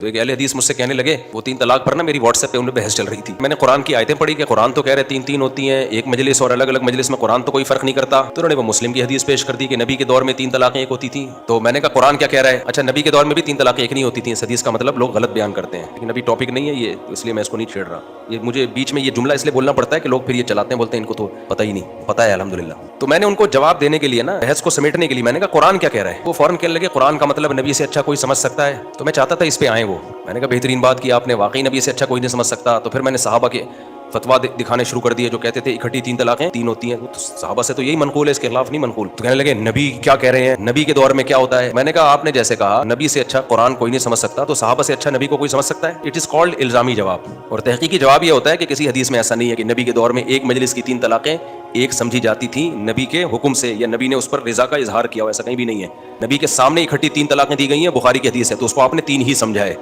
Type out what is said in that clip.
तो एक अहले हदीस मुझसे कहने लगे, वो 3 तलाक पर ना मेरी व्हाट्सएप पे उनमें बहस चल रही थी। मैंने कुरान की आयतें पढ़ी कि कुरान तो कह रहे 3-3 होती हैं, एक मजलिस और अलग अलग मजलिस में कुरान तो कोई फर्क नहीं करता। तो उन्होंने वो मुस्लिम की हदीस पेश कर दी कि नबी के दौर में 3 तलाकें एक होती थी। तो मैंने कहा कुरान क्या कह रहा है? अच्छा, नबी के दौर में भी 3 तलाकें एक नहीं होती थी। इस हदीस का मतलब लोग गलत बयान करते हैं, लेकिन अभी टॉपिक नहीं है ये, तो इसलिए मैं इसको नहीं छेड़ रहा। ये मुझे बीच में ये जुमला इसलिए बोलना पड़ता है कि लोग फिर ये चलाते हैं, बोलते हैं इनको तो पता ही नहीं। पता है अल्हम्दुलिल्लाह। तो मैंने उनको जवाब देने के लिए ना, बहस को समेटने के लिए मैंने कहा कुरान क्या कह रहा है? वो फौरन कहने लगे कुरान का मतलब नबी से अच्छा कोई समझ सकता है। तो मैं चाहता था इस पे आए वो। मैंने कहा बेहतरीन बात की आपने, वाकई नबी से अच्छा कोई नहीं समझ सकता। तो फिर मैंने सहाबा के फतवा दिखाने शुरू कर दिए जो कहते थे इकट्ठी 3 तलाकें 3 होती हैं। तो सहाबा से तो यही मनकूल है, इसके खिलाफ नहीं मनकूल। तो कहने लगे नबी क्या कह रहे हैं, नबी के दौर में क्या होता है? मैंने कहा आपने जैसे कहा नबी से अच्छा कुरान कोई नहीं समझ सकता, तो सहाबा से अच्छा नबी को कोई समझ सकता है? इट इज कॉल्ड इल्जामी जवाब। और तहकीकी जवाब यह होता है कि किसी हदीस में ऐसा नहीं है कि नबी के दौर में एक मजलिस की 3 तलाकें एक समझी जाती थी नबी के हुक्म से, या नबी ने उस पर रिजा का इजहार किया हो, ऐसा कहीं भी नहीं है। नबी के सामने इकट्ठी 3 तलाकें दी गई हैं, बुखारी की हदीस है, तो उसको आपने 3 ही समझा है।